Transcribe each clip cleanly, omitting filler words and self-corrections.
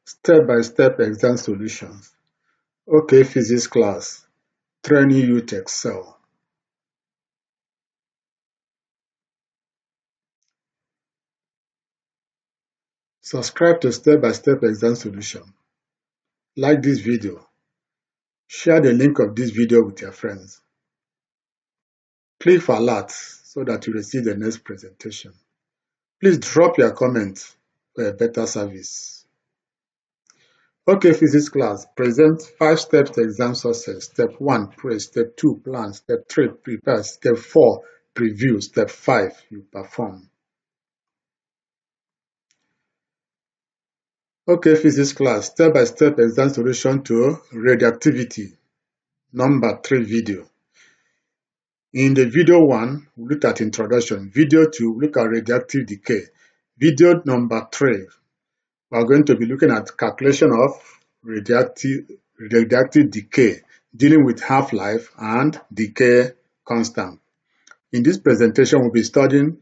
Step-by-step exam solutions. Okay, physics class, training you to excel. Subscribe to step-by-step exam solution. Like this video. Share the link of this video with your friends. Click for alerts so that you receive the next presentation. Please drop your comments for a better service. Okay, physics class, present 5 steps to exam success. Step 1, pray. Step 2, plan. Step 3, prepare. Step 4, preview. Step 5, you perform. Okay, physics class, step-by-step exam solution to radioactivity, number 3 video. In the video 1, we look at introduction. Video 2, we look at radioactive decay. Video number 3, we are going to be looking at calculation of radioactive decay, dealing with half-life and decay constant. In this presentation, we'll be studying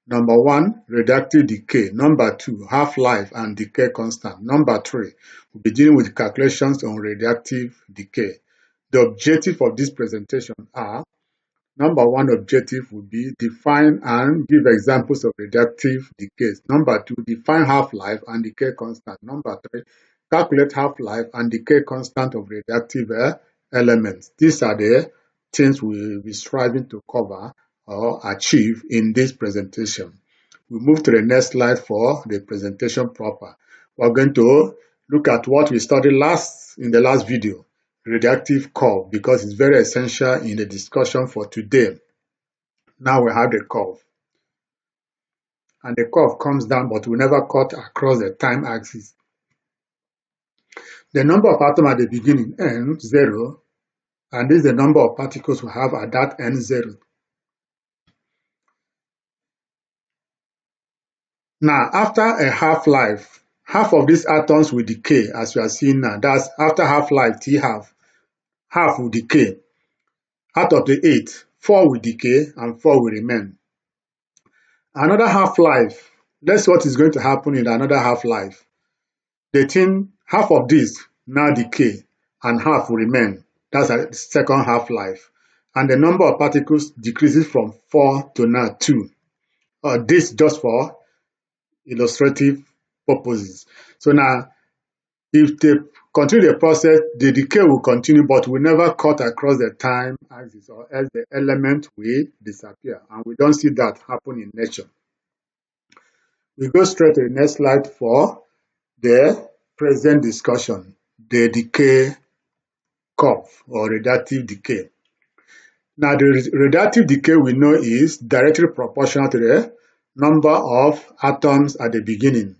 number 1, radioactive decay. Number 2, half-life and decay constant. Number 3, we'll be dealing with calculations on radioactive decay. The objective of this presentation are: number 1 objective will be define and give examples of radioactive decays. Number 2, define half-life and decay constant. Number 3, calculate half-life and decay constant of radioactive elements. These are the things we will be striving to cover or achieve in this presentation. We move to the next slide for the presentation proper. We're going to look at what we studied in the last video, radioactive curve, because it's very essential in the discussion for today. Now we have the curve. And the curve comes down, but we never cut across the time axis. The number of atoms at the beginning, n, 0, and this is the number of particles we have at that n, 0. Now, after a half-life, half of these atoms will decay, as we are seeing now. That's after half-life, T-half. Half will decay. Out of the 8, 4 will decay and 4 will remain. Another half-life, that's what is going to happen in another half-life. Half of this now decay and half will remain. That's a second half-life. And the number of particles decreases from 4 to now 2. This just for illustrative purposes. So now, if they continue the process, the decay will continue, but will never cut across the time axis, or else the element will disappear. And we don't see that happen in nature. We go straight to the next slide for the present discussion, the decay curve or radioactive decay. Now, the radioactive decay we know is directly proportional to the number of atoms at the beginning.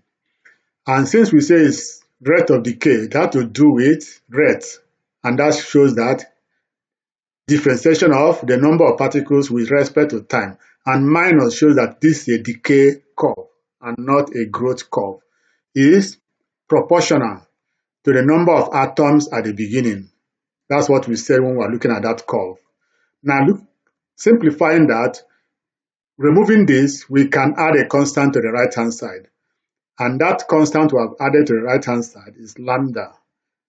And since we say it's rate of decay, it has to do with rate. And that shows that differentiation of the number of particles with respect to time. And minus shows that this is a decay curve and not a growth curve. It is proportional to the number of atoms at the beginning. That's what we said when we are looking at that curve. Now, simplifying that, removing this, we can add a constant to the right-hand side. And that constant we have added to the right-hand side is lambda,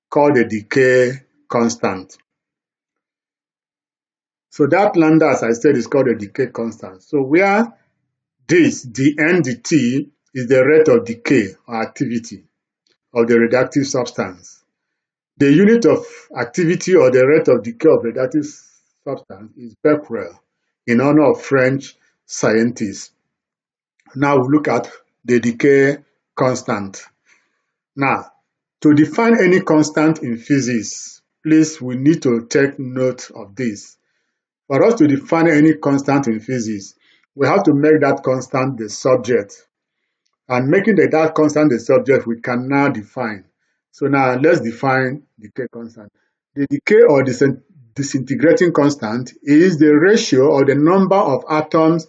called the decay constant. So that lambda, as I said, is called the decay constant. So where this, the n, the t, is the rate of decay or activity of the radioactive substance. The unit of activity or the rate of decay of radioactive substance is becquerel, in honor of French scientists. Now we look at the decay constant. Now, to define any constant in physics, please, we need to take note of this. For us to define any constant in physics, we have to make that constant the subject. And making that constant the subject, we can now define. So now let's define decay constant. The decay or disintegrating constant is the ratio or the number of atoms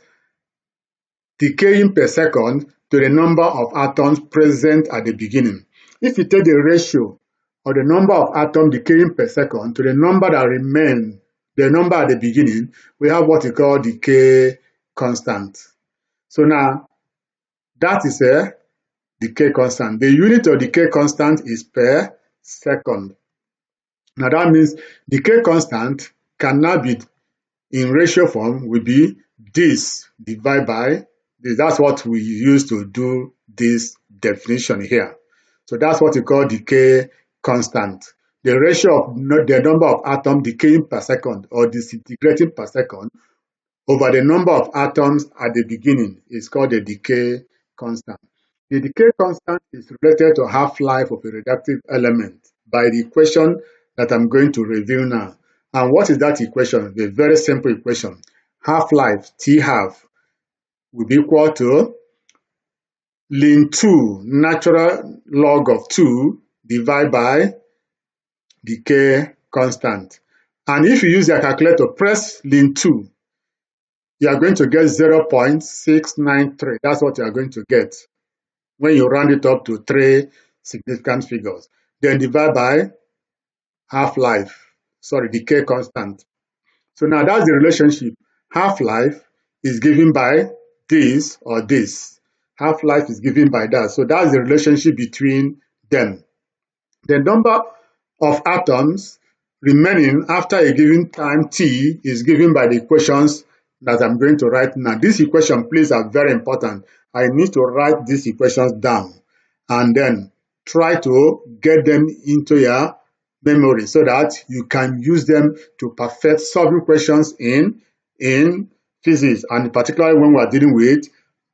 decaying per second to the number of atoms present at the beginning. If you take the ratio or the number of atoms decaying per second to the number that remain, the number at the beginning, we have what we call decay constant. So now, that is decay constant. The unit of decay constant is per second. Now that means decay constant can now be in ratio form will be this divided by this. That's what we use to do this definition here. So that's what we call decay constant. The ratio of the number of atoms decaying per second or disintegrating per second over the number of atoms at the beginning is called the decay constant. The decay constant is related to half-life of a radioactive element by the equation that I'm going to review now. And what is that equation? A very simple equation. Half-life, T half, will be equal to ln 2, natural log of 2, divided by decay constant. And if you use your calculator, press ln 2, you are going to get 0.693. That's what you are going to get when you round it up to 3 significant figures. Then divide by half-life, decay constant. So now that's the relationship. Half-life is given by this or this. Half-life is given by that. So that's the relationship between them. The number of atoms remaining after a given time t is given by the equations that I'm going to write now. These equations, please, are very important. I need to write these equations down and then try to get them into your memory so that you can use them to perfect solving questions in physics, and particularly when we are dealing with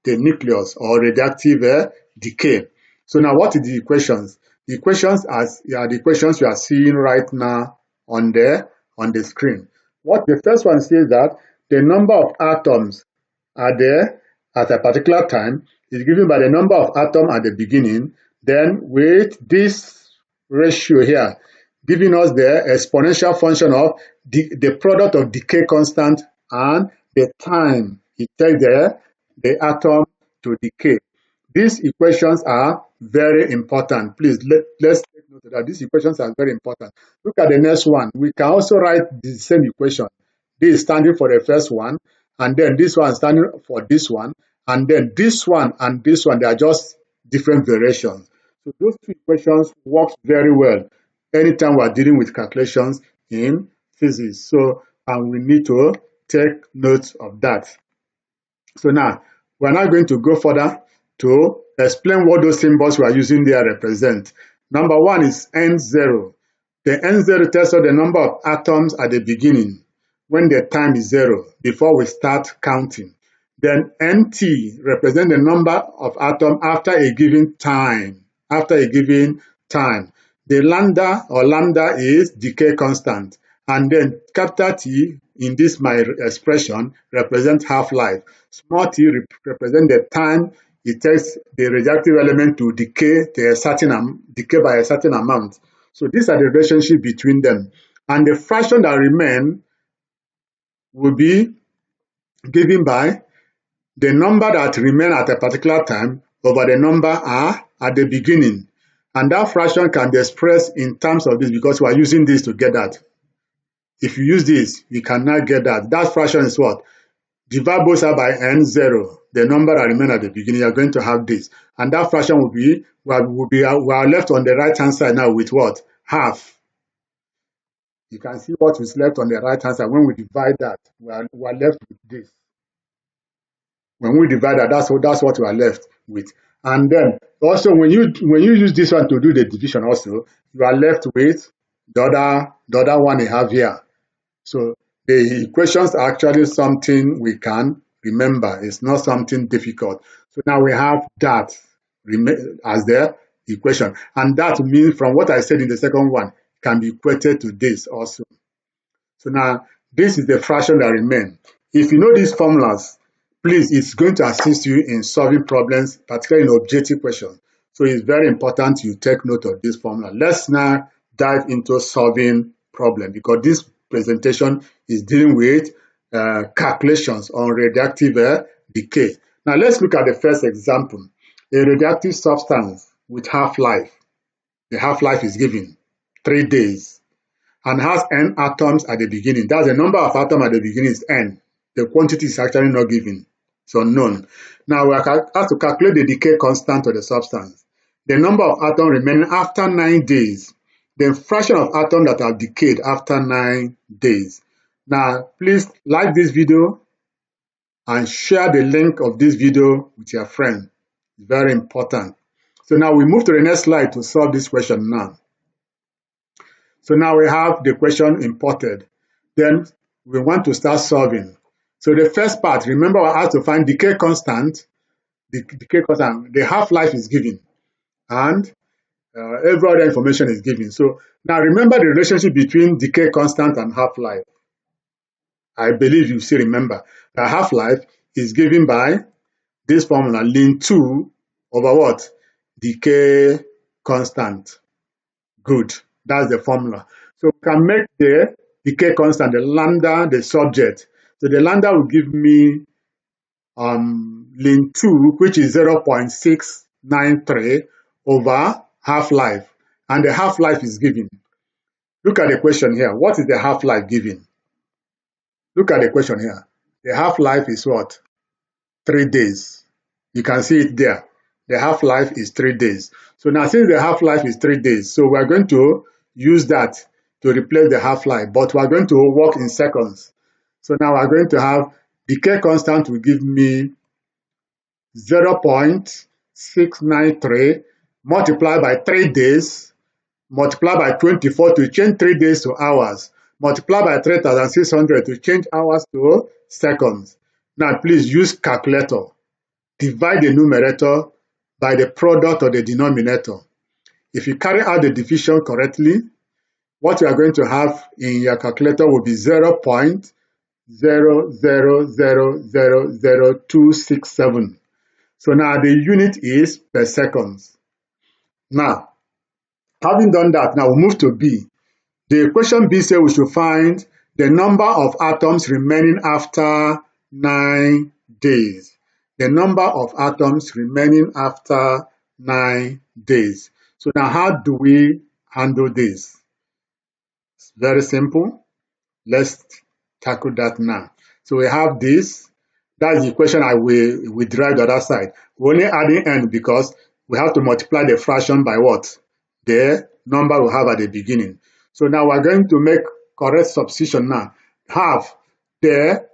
the nucleus or radioactive decay. So now what are the equations? The equations are the equations you are seeing right now on the screen. What the first one says that the number of atoms are there at a particular time is given by the number of atoms at the beginning, then with this ratio here, giving us the exponential function of the product of decay constant and the time it takes the atom to decay. These equations are very important. Please, let's take note of that. These equations are very important. Look at the next one. We can also write the same equation. This is standing for the first one, and then this one standing for this one, and then this one and this one, they are just different variations. So those two equations work very well anytime we are dealing with calculations in physics. So, and we need to take note of that. So now, we're now going to go further to explain what those symbols we are using there represent. Number one is N0. The N0 tells us the number of atoms at the beginning when the time is 0, before we start counting. Then NT represents the number of atoms after a given time. The lambda is decay constant. And then capital T in this my expression represents half-life. Small t represents the time it takes the radioactive element to decay by a certain amount. So these are the relationship between them. And the fraction that remain will be given by the number that remain at a particular time over the number are at the beginning. And that fraction can be expressed in terms of this because we are using this to get that. If you use this, you cannot get that. That fraction is what? Divide both sides by N0, the number that remain at the beginning, you are going to have this. And that fraction will be, we are left on the right-hand side now with what? Half. You can see what is left on the right-hand side. When we divide that, we are left with this. When we divide that, that's what we are left with. And then also when you use this one to do the division also, you are left with the other one you have here. So the equations are actually something we can remember. It's not something difficult. So now we have that as the equation. And that means from what I said in the second one can be equated to this also. So now this is the fraction that remains. If you know these formulas, please, it's going to assist you in solving problems, particularly in objective questions. So it's very important you take note of this formula. Let's now dive into solving problem because this presentation is dealing with calculations on radioactive decay. Now let's look at the first example. A radioactive substance with half-life. The half-life is given 3 days and has n atoms at the beginning. That's the number of atoms at the beginning is n. The quantity is actually not given. It's unknown. Now we have to calculate the decay constant of the substance. the number of atoms remaining after 9 days, the fraction of atoms that have decayed after 9 days. Now, please like this video and share the link of this video with your friend. It's very important. So now we move to the next slide to solve this question now. So now we have the question imported. Then we want to start solving. So the first part, remember I have to find decay constant. The half-life is given, and every other information is given. So now remember the relationship between decay constant and half-life. I believe you still remember. The half-life is given by this formula, ln 2 over what? Decay constant. Good. That's the formula. So we can make the decay constant, the lambda, the subject. So the lambda will give me ln 2, which is 0.693 over half-life. And the half-life is given. Look at the question here. What is the half-life given? Look at the question here. The half-life is what? 3 days. You can see it there. The half-life is 3 days. So now since the half-life is 3 days, so we're going to use that to replace the half-life, but we're going to work in seconds. So now we're going to have decay constant will give me 0.693 multiplied by 3 days, multiplied by 24 to change 3 days to hours, multiplied by 3,600 to change hours to seconds. Now please use calculator. Divide the numerator by the product of the denominator. If you carry out the division correctly, what you are going to have in your calculator will be 0.0000267. So now the unit is per seconds. Now, having done that, now we move to B. The question B says we should find the number of atoms remaining after 9 days. The number of atoms remaining after 9 days. So now how do we handle this? It's very simple. Let's tackle that now. So we have this. That's the equation I will derive the other side. We're only adding n because we have to multiply the fraction by what? The number we have at the beginning. So now we're going to make correct substitution now. Half the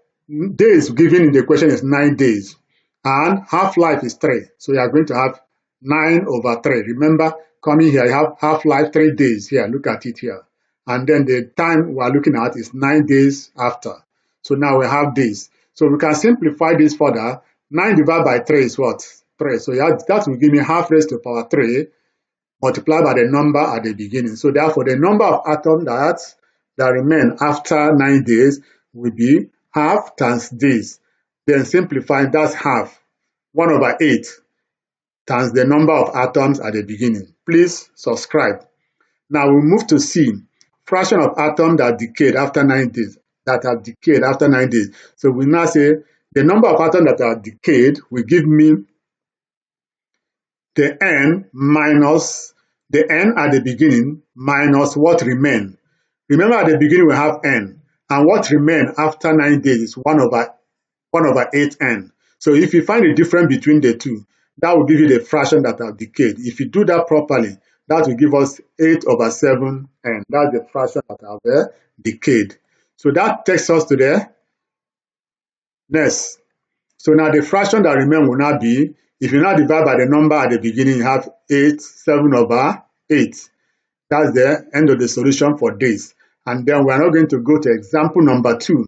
days given in the equation is 9 days. And half-life is 3. So you are going to have 9 over 3. Remember, coming here, you have half-life 3 days here. Look at it here. And then the time we are looking at is 9 days after. So now we have this. So we can simplify this further. 9 divided by 3 is what? 3. So that will give me half raised to the power 3 multiplied by the number at the beginning. So therefore, the number of atoms that remain after 9 days will be half times this. Then simplifying, that's half. 1 over 8 times the number of atoms at the beginning. Please subscribe. Now we move to C. Fraction of atoms that decayed after 9 days. That have decayed after 9 days. So we now say the number of atoms that are decayed will give me the n minus the n at the beginning minus what remain. Remember at the beginning we have n, and what remain after 9 days is 1 over 8n. So if you find the difference between the two, that will give you the fraction that have decayed. If you do that properly, that will give us 8 over 7n. That's the fraction that have decayed. So that takes us to the next. So now the fraction that remain will now be, if you now divide by the number at the beginning, you have 7 over 8. That's the end of the solution for this. And then we are now going to go to example number 2.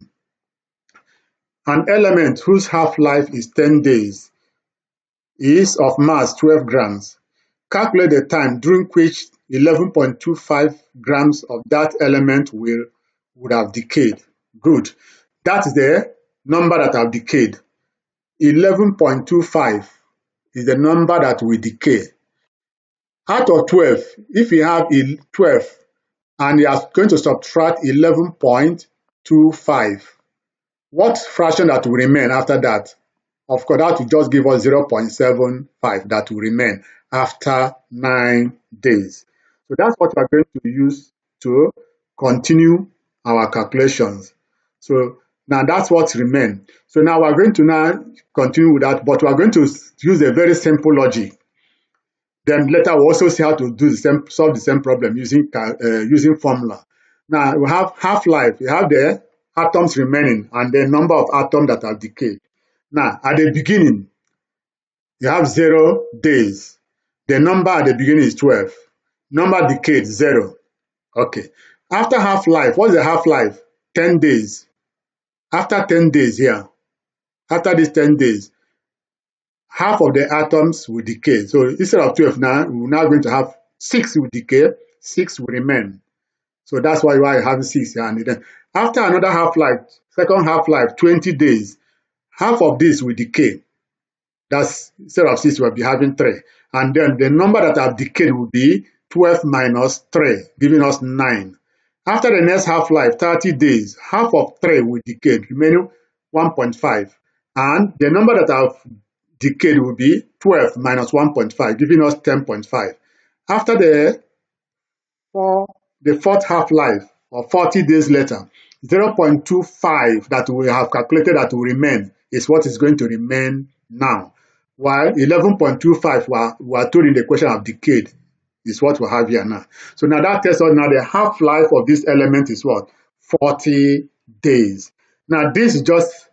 An element whose half-life is 10 days is of mass 12 grams. Calculate the time during which 11.25 grams of that element would have decayed. Good. That's the number that have decayed. 11.25 is the number that will decay. Out of 12, if you have 12 and you are going to subtract 11.25, what fraction that will remain after that? Of course, that will just give us 0.75 that will remain after 9 days. So that's what we are going to use to continue our calculations. So now that's what remains. So now we're going to now continue with that, but we're going to use a very simple logic. Then later we'll also see how to do the same, solve the same problem using using formula. Now we have half-life. We have the atoms remaining and the number of atoms that have decayed. Now at the beginning, you have 0 days. The number at the beginning is 12. Number decayed 0. Okay. After half-life, what's the half-life? 10 days. After 10 days here, after these 10 days, half of the atoms will decay. So instead of 12 now, we're now going to have 6 will decay, 6 will remain. So that's why you have 6 here. And then after another half-life, second half-life, 20 days, half of this will decay. That's instead of 6, we'll be having 3. And then the number that have decayed will be 12 minus 3, giving us 9. After the next half-life, 30 days, half of 3 will decay, remaining 1.5. And the number that have decayed will be 12 minus 1.5, giving us 10.5. After the fourth half-life, or 40 days later, 0.25 that we have calculated that will remain is what is going to remain now. While 11.25 we are told in the question of decayed is what we have here now. So now that tells us now the half-life of this element is what? 40 days. Now this is just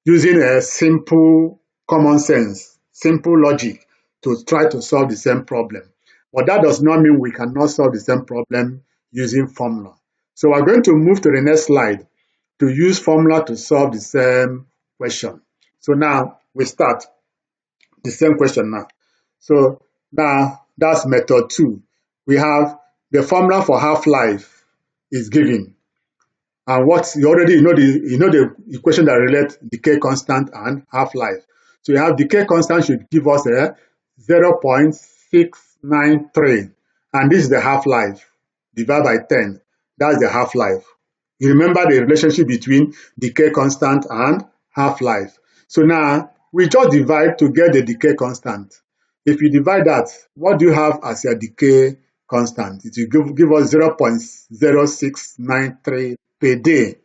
using a simple common sense, simple logic to try to solve the same problem. But that does not mean we cannot solve the same problem using formula. So we're going to move to the next slide to use formula to solve the same question. So now we start the same question now. So now that's method 2. We have the formula for half-life is given. And what you already know the equation that relates decay constant and half-life. So you have decay constant should give us a 0.693. And this is the half-life. Divide by 10. That's the half-life. You remember the relationship between decay constant and half-life. So now we just divide to get the decay constant. If you divide that, what do you have as your decay constant? It will give us 0.0693 per day.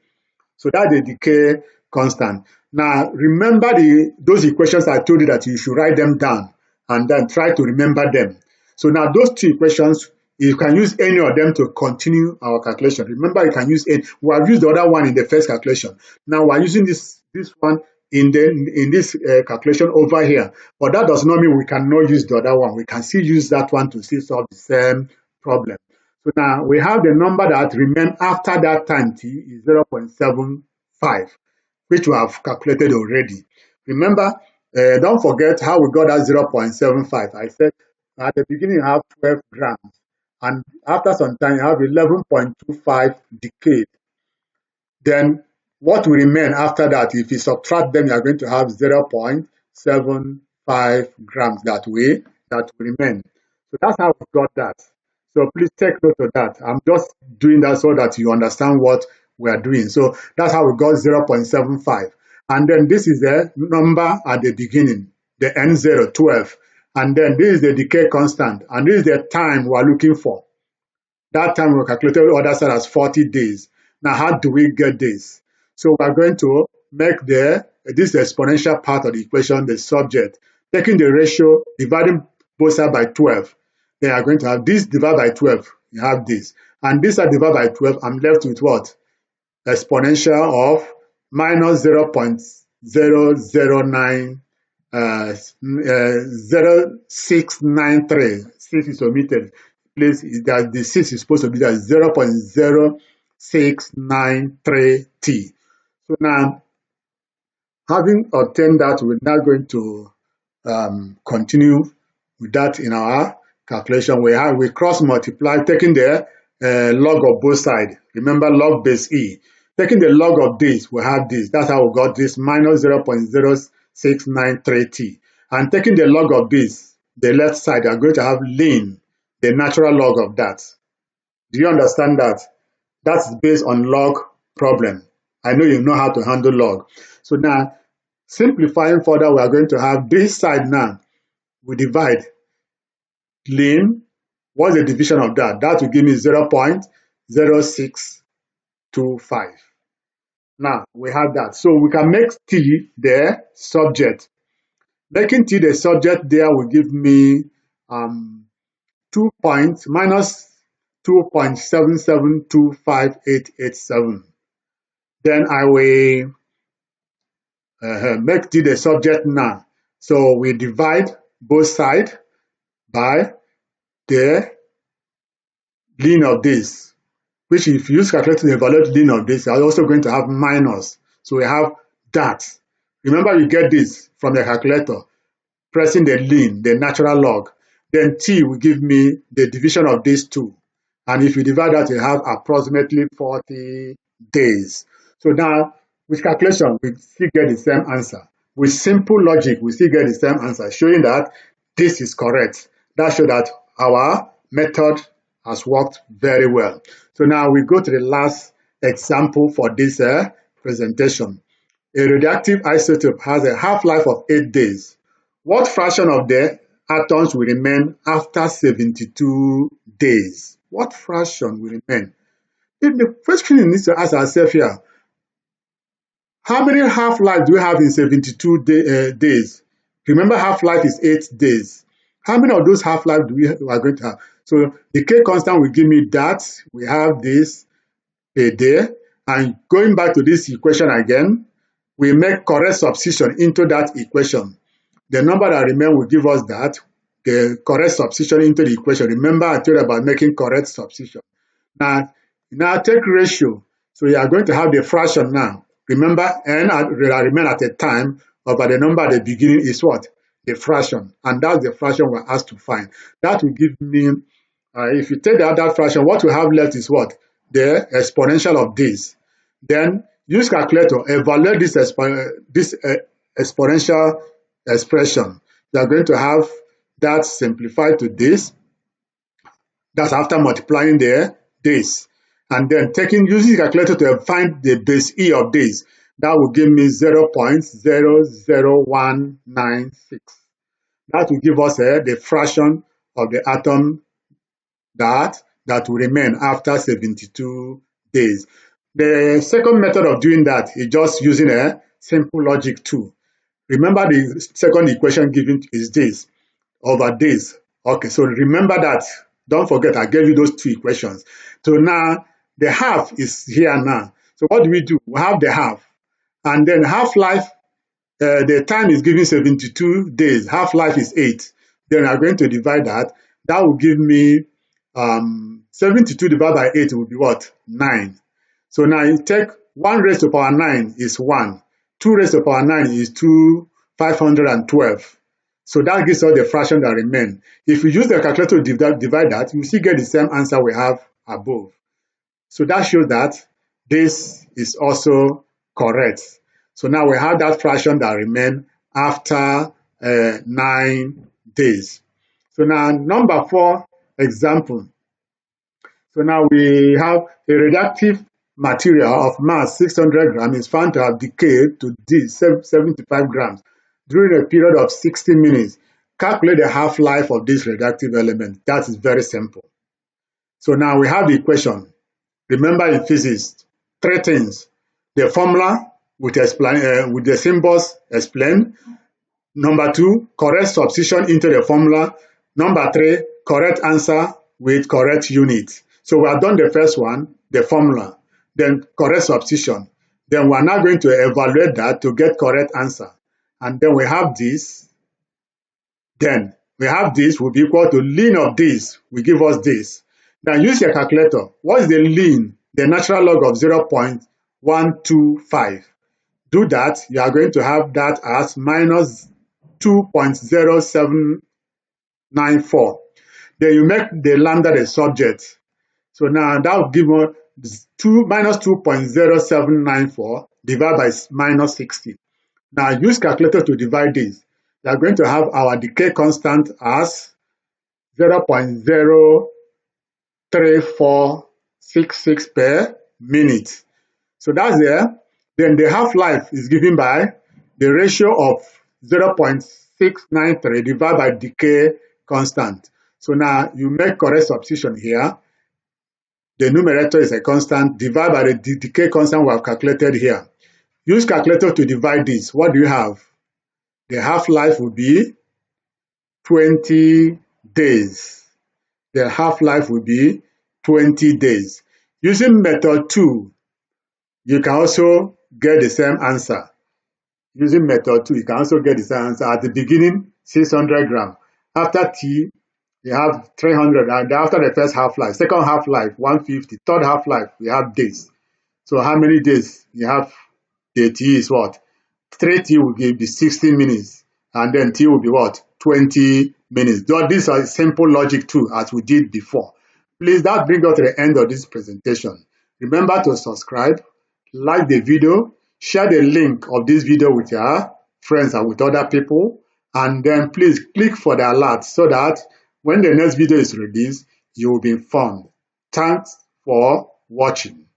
So that's the decay constant. Now remember those equations I told you that you should write them down and then try to remember them. So now those two equations, you can use any of them to continue our calculation. Remember, you can use any. We have used the other one in the first calculation. Now we're using this one in this calculation over here. But that does not mean we cannot use the other one. We can still use that one to still solve the same problem. So now we have the number that remains after that time t is 0.75, which we have calculated already. Remember, don't forget how we got that 0.75. I said at the beginning you have 12 grams. And after some time, you have 11.25 decayed. Then what will remain after that? If you subtract them, you are going to have 0.75 grams that will remain. So that's how we got that. So please take note of that. I'm just doing that so that you understand what we are doing. So that's how we got 0.75. And then this is the number at the beginning, the N0, 12. And then this is the decay constant. And this is the time we are looking for. That time we calculated the other side as 40 days. Now, how do we get this? So we are going to make this exponential part of the equation the subject, taking the ratio, dividing both sides by 12. Then you are going to have this divided by 12. You have this. And this side divided by 12, I'm left with what? Exponential of minus 0.009 0693. 6 is omitted. Please, that the 6 is supposed to be that 0.0693t. So now, having obtained that, we're now going to continue with that in our calculation. We cross multiply, taking the log of both sides. Remember, log base e. Taking the log of this, we have this. That's how we got this minus 0.0693t. And taking the log of this, the left side, you are going to have ln, the natural log of that. Do you understand that? That's based on log problem. I know you know how to handle log. So now, simplifying further, we are going to have this side now. We divide ln. What's the division of that? That will give me 0.0625. Now, we have that. So we can make t the subject. Making t the subject there will give me 2 points minus 2.7725887. Then I will make it the subject now. So we divide both sides by the ln of this, which if you use calculator to evaluate ln of this, you are also going to have minus. So we have that. Remember, you get this from the calculator, pressing the ln, the natural log. Then t will give me the division of these two. And if you divide that, you have approximately 40 days. So now, with calculation, we still get the same answer. With simple logic, we still get the same answer, showing that this is correct. That shows that our method has worked very well. So now we go to the last example for this presentation. A radioactive isotope has a half-life of 8 days. What fraction of the atoms will remain after 72 days? What fraction will remain? The question we need to ask ourselves here, how many half-life do we have in 72 days? Remember, half-life is 8 days. How many of those half-life do we are going to have? So the K constant will give me that. We have this per day. And going back to this equation again, we make correct substitution into that equation. The number that remains will give us that. The correct substitution into the equation. Remember, I told you about making correct substitution. Now take ratio. So you are going to have the fraction now. Remember, n that remain at a time over the number at the beginning is what? The fraction. And that's the fraction we're asked to find. That will give me, if you take the other fraction, what we have left is what? The exponential of this. Then use calculator, evaluate this exponential expression. You are going to have that simplified to this. That's after multiplying this. And then using the calculator to find the base E of this. That will give me 0.00196. That will give us the fraction of the atom that will remain after 72 days. The second method of doing that is just using a simple logic tool. Remember, the second equation given is this over this. Okay, so remember that. Don't forget, I gave you those two equations. So now the half is here now. So what do? We have the half. And then half-life, the time is given 72 days. Half-life is 8. Then I'm going to divide that. That will give me 72 divided by 8 will be what? 9. So now you take 1 raised to the power 9 is 1. 2 raised to the power 9 is 512. So that gives us the fraction that remain. If you use the calculator to divide that, you still get the same answer we have above. So that shows that this is also correct. So now we have that fraction that remain after 9 days. So now number 4 example. So now we have a radioactive material of mass 600 grams is found to have decayed to 75 grams during a period of 60 minutes. Calculate the half-life of this radioactive element. That is very simple. So now we have the equation. Remember, in physics, 3 things. The formula with the symbols explained. Number 2, correct substitution into the formula. Number 3, correct answer with correct unit. So we have done the first one, the formula, then correct substitution. Then we are now going to evaluate that to get correct answer. And then we have this. Then we have this will be equal to ln of this will give us this. Now use your calculator. What is the ln? The natural log of 0.125. Do that. You are going to have that as minus 2.0794. Then you make the lambda the subject. So now that will give us minus 2.0794 divided by minus 60. Now use calculator to divide this. We are going to have our decay constant as 0.03466 per minute. So that's there. Then the half-life is given by the ratio of 0.693 divided by decay constant. So now you make correct substitution here. The numerator is a constant divided by the decay constant we have calculated here. Use calculator to divide this. What do you have? The half-life will be 20 days. the half-life will be 20 days. Using method 2, you can also get the same answer. Using method 2, you can also get the same answer. At the beginning, 600 grams. After T, you have 300, and after the first half-life, second half-life, 150, third half-life, we have days. So how many days you have? The T is what? 3T will be 60 minutes, and then T will be what? 20 minutes. These are simple logic too, as we did before. Please, that brings us to the end of this presentation. Remember to subscribe, like the video, share the link of this video with your friends and with other people, and then please click for the alert so that when the next video is released, you will be informed. Thanks for watching.